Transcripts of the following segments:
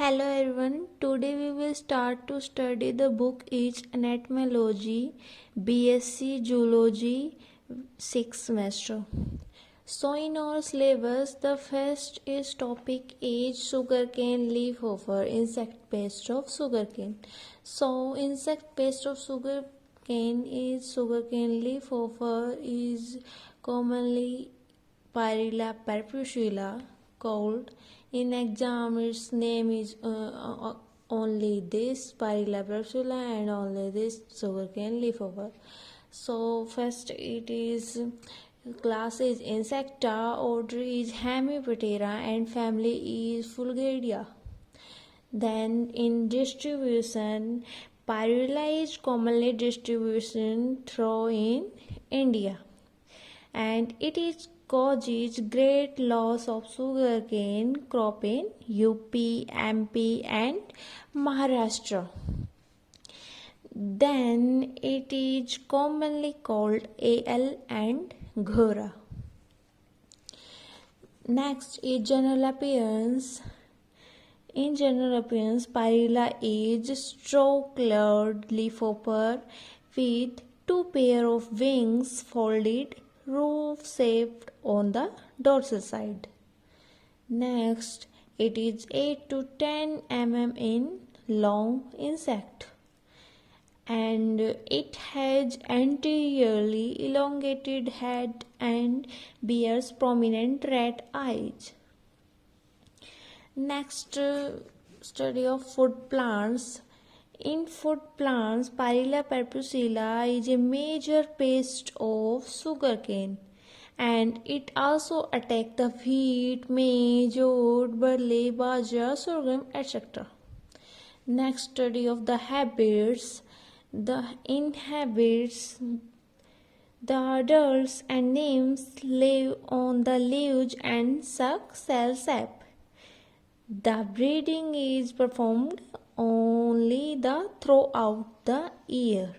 Hello everyone, today we will start to study the book is Entomology, BSc Zoology, 6th semester. So in our syllabus, the first is topic is sugarcane leaf over insect paste of sugarcane. So insect paste of sugarcane is sugarcane leaf over is commonly Pyrilla perpusilla called. In exam its name is only this Pyrilla perpusilla and only this sugarcane leaf over. So first it is class is Insecta, order is Hemiptera and family is Fulgaria. Then in distribution, Pyrilla is commonly distribution through in India, and it is causes great loss of sugarcane crop in UP, MP and Maharashtra. Then it is commonly called AL and Ghora. Next is general appearance. In general appearance, Pyrilla is straw-colored leafhopper with two pair of wings folded roof-shaped on the dorsal side. Next, it is 8 to 10 mm in long insect, and it has anteriorly elongated head and bears prominent red eyes. Next, study of food plants. In food plants, Pyrilla perpusilla is a major pest of sugarcane, and it also attacks the wheat, maize, oat, barley, bajra, sorghum, etc. Next, study of the habits. The adults and nymphs live on the leaves and suck cell sap. The breeding is performed only throughout the year.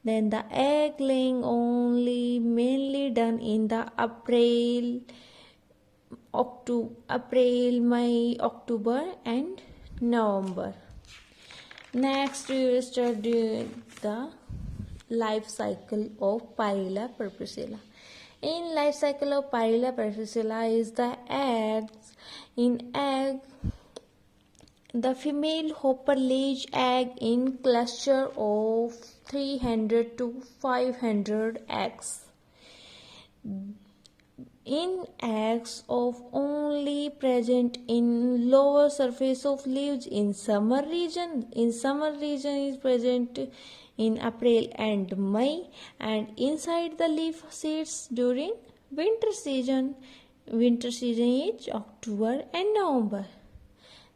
Then the egg laying only mainly done in the April, May, October and November. Next we will study the life cycle of Pyrilla perpusilla. In life cycle of Pyrilla perpusilla is the eggs. In egg, the female hopper lays egg in cluster of 300 to 500 eggs. In eggs of only present in lower surface of leaves in summer region. In summer region is present in April and May, and inside the leaf seeds during winter season. Winter season is October and November.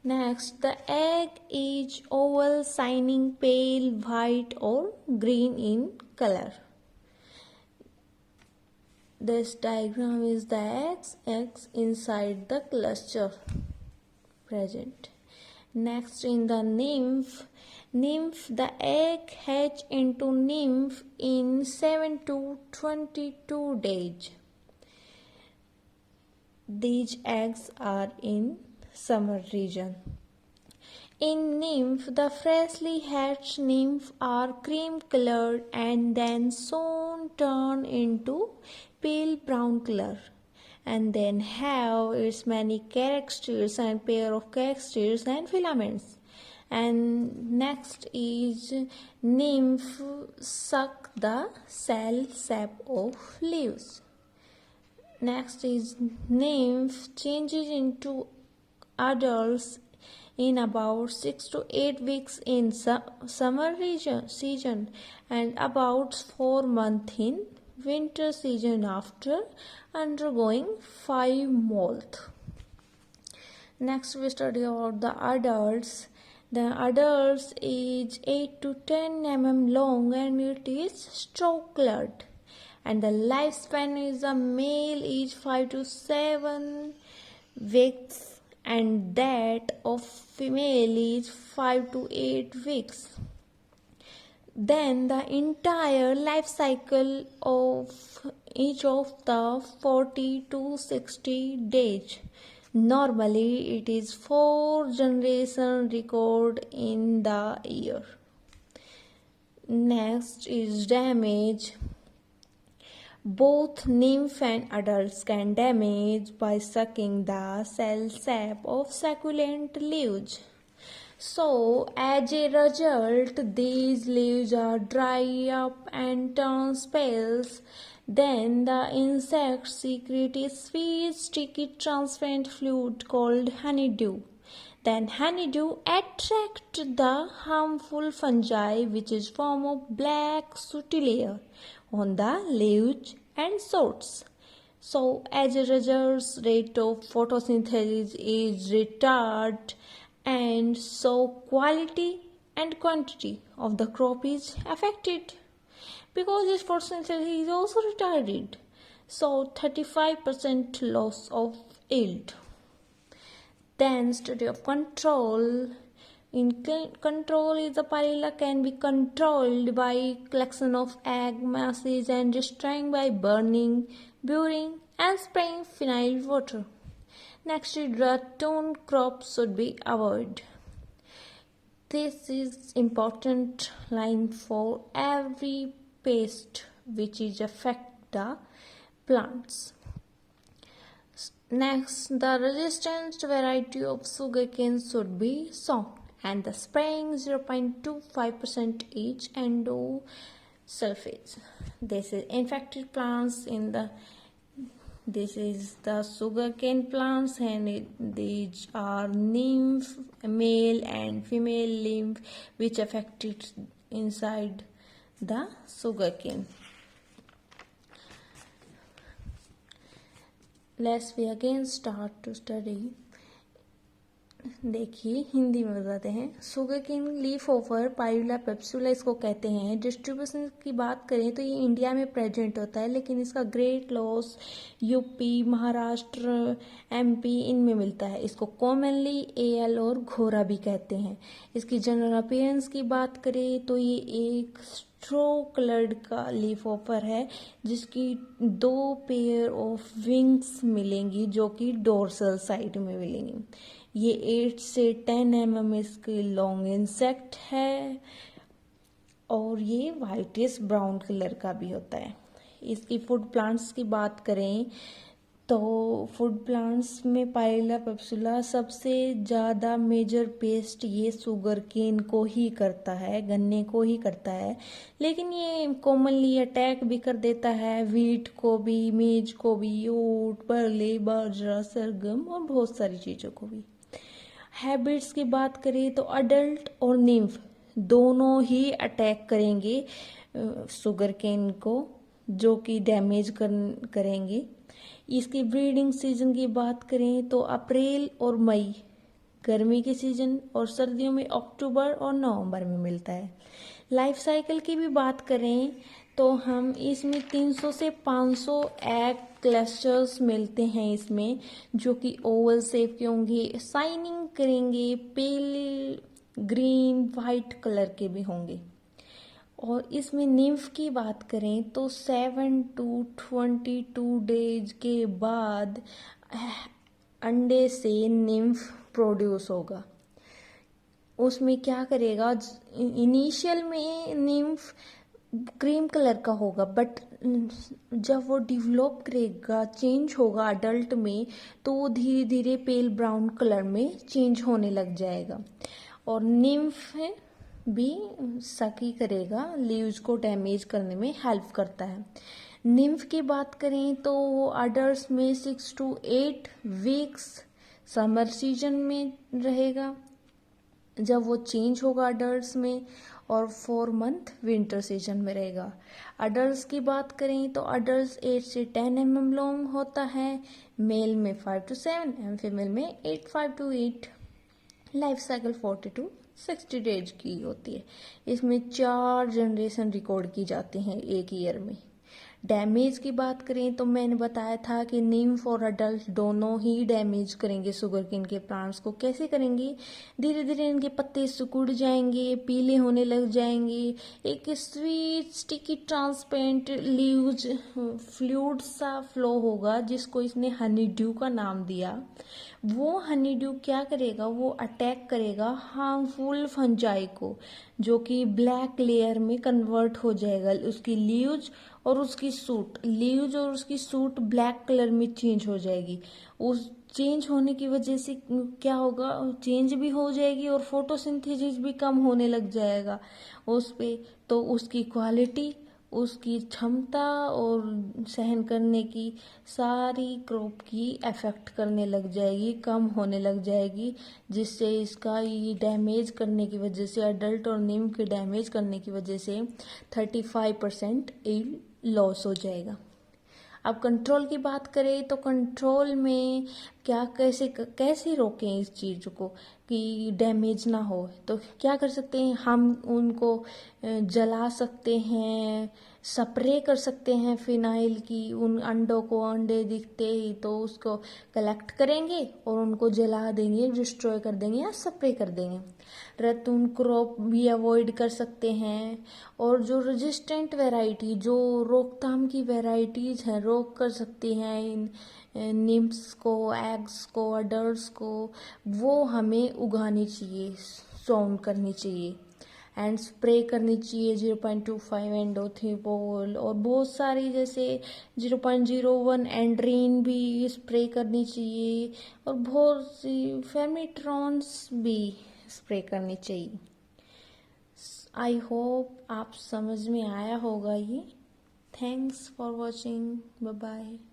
Next, the egg is oval, shining pale white or green in color. This diagram is the eggs inside the cluster present. Next, in the nymph, the egg hatch into nymph in 7 to 22 days. These eggs are in summer region. In nymph, the freshly hatched nymph are cream colored and then soon turn into pale brown color, and then have its many characters and pair of characters and filaments. And next is nymph suck the cell sap of leaves. Next is nymph changes into adults in about 6 to 8 weeks in summer season and about 4 months in winter season after undergoing 5 molt. Next we study about the adults. The adults is 8 to 10 mm long and it is straw-colored. And the lifespan is the male is 5 to 7 weeks and that of female is 5 to 8 weeks. Then the entire life cycle of each of the 40 to 60 days. Normally, it is 4 generation record in the year. Next is damage. Both nymph and adults can damage by sucking the cell sap of succulent leaves. So, as a result, these leaves are dry up and turn pale. Then the insects secrete a sweet, sticky, transparent fluid called honeydew. Then honeydew attract the harmful fungi, which is form of black sooty layer on the leaves and shoots. So, as a result, rate of photosynthesis is retarded, and so quality and quantity of the crop is affected because this photosynthesis is also retarded. So, 35% loss of yield. Then study of control. In control is the Pyrrhilla can be controlled by collection of egg masses and destroying by burning, burying and spraying phenyl water. Next is ratoon crops should be avoided. This is important line for every pest which is affect the plants. Next, the resistant variety of sugarcane should be sown, and the spraying 0.25% each endosulfase. This is infected plants in the. This is the sugarcane plants, and these are nymph, male and female nymph, which affected inside the sugarcane. Let's we again start to study. देखिए हिंदी में बताते हैं. Sugar cane leaf over पाइरुला पेप्सुला इसको कहते हैं. Distribution की बात करें तो ये इंडिया में प्रेजेंट होता है, लेकिन इसका great loss UP, Maharashtra, MP इनमें मिलता है. इसको कॉमनली एल और घोरा भी कहते हैं. इसकी जनरल अपीयरेंस की बात करें तो ये एक स्ट्रो कलर्ड का लीफ ऑफर है जिसकी 2 पेयर ऑफ विंग्स मिलेंगी जो कि डोर्सल साइड में मिलेंगी. ये 8 से 10 mm इसकी लॉन्ग इंसेक्ट है और ये वाइटिश ब्राउन कलर का भी होता है. इसकी फूड प्लांट्स की बात करें तो फूड प्लांट्स में पाइरुला पेप्सुला सबसे ज़्यादा मेजर पेस्ट ये शुगर केन को ही करता है, गन्ने को ही करता है, लेकिन ये कॉमनली अटैक भी कर देता है वीट को भी, मेज को भी, ओट, बरले, बाजरा, सरगम और बहुत सारी चीज़ों को भी. हैबिट्स की बात करें तो अडल्ट और निम्फ दोनों ही अटैक करेंगे शुगर केन को, जो कि डैमेज करेंगे. इसकी ब्रीडिंग सीजन की बात करें तो अप्रैल और मई गर्मी के सीजन और सर्दियों में अक्टूबर और नवंबर में मिलता है. लाइफ साइकिल की भी बात करें तो हम इसमें 300 से 500 एग क्लस्टर्स मिलते हैं इसमें, जो कि ओवल शेप के होंगे, शाइनिंग करेंगे, पेल ग्रीन वाइट कलर के भी होंगे. और इसमें निम्फ की बात करें तो 7 to 22 डेज के बाद अंडे से निम्फ प्रोड्यूस होगा. उसमें क्या करेगा, इनिशियल में निम्फ क्रीम कलर का होगा, बट जब वो डेवलप करेगा, चेंज होगा अडल्ट में, तो वो धीरे धीरे पेल ब्राउन कलर में चेंज होने लग जाएगा. और निम्फ भी सकी करेगा, लीव्स को डैमेज करने में हेल्प करता है. निम्फ की बात करें तो वो अडल्ट में 6 to 8 वीक्स समर सीजन में रहेगा जब वो चेंज होगा अडल्ट में, और 4 मंथ विंटर सीजन में रहेगा. अडल्ट की बात करें तो अडल्ट 8 से 10 mm लॉन्ग होता है, मेल में 5 to 7 एंड फीमेल में 5 to 8. Life cycle 40 to 60 days की होती है. इसमें 4 जनरेशन रिकॉर्ड की जाते हैं एक ईयर में. डैमेज की बात करें तो मैंने बताया था कि निम्फ और अडल्ट दोनों ही डैमेज करेंगे शुगर केन के प्लांट्स को. कैसे करेंगे, धीरे धीरे इनके पत्ते सिकुड़ जाएंगे, पीले होने लग जाएंगे, एक sweet sticky transparent leaves fluid सा फ्लो होगा जिसको इसने हनी ड्यू का नाम दिया. वो हनी ड्यू क्या करेगा, वो अटैक करेगा हार्मफुल फंजाई को, जो कि ब्लैक लेयर में कन्वर्ट हो जाएगा। उसकी लीव्स और उसकी सूट ब्लैक कलर में चेंज हो जाएगी। उस चेंज होने की वजह से क्या होगा, चेंज भी हो जाएगी और फोटोसिंथेसिस भी कम होने लग जाएगा उस पे। तो उसकी क्वालिटी, उसकी क्षमता और सहन करने की सारी क्रॉप की अफेक्ट करने लग जाएगी, कम होने लग जाएगी, जिससे इसका ये डैमेज करने की वजह से, अडल्ट और नीम के डैमेज करने की वजह से 35% यील्ड लॉस हो जाएगा। अब कंट्रोल की बात करें तो कंट्रोल में क्या, कैसे रोकें इस चीज़ को कि डैमेज ना हो। तो क्या कर सकते हैं, हम उनको जला सकते हैं, स्प्रे कर सकते हैं फिनाइल की। उन अंडों को, अंडे दिखते ही तो उसको कलेक्ट करेंगे और उनको जला देंगे, डिस्ट्रॉय कर देंगे या स्प्रे कर देंगे। रतून क्रॉप भी अवॉइड कर सकते हैं। और जो रेजिस्टेंट वैरायटी, जो रोकथाम की वैरायटीज हैं, रोक कर सकती हैं इन निम्स को, एग्स को, अडल्ट्स को, वो हमें उगानी चाहिए, सोन करनी चाहिए एंड स्प्रे करनी चाहिए 0.25 एंडोथियोल। और बहुत सारी जैसे 0.01 एंड्रीन भी स्प्रे करनी चाहिए, और बहुत सी फेमिट्रॉन्स भी स्प्रे करनी चाहिए। आई होप आप समझ में आया होगा ये। Thanks for watching, bye bye.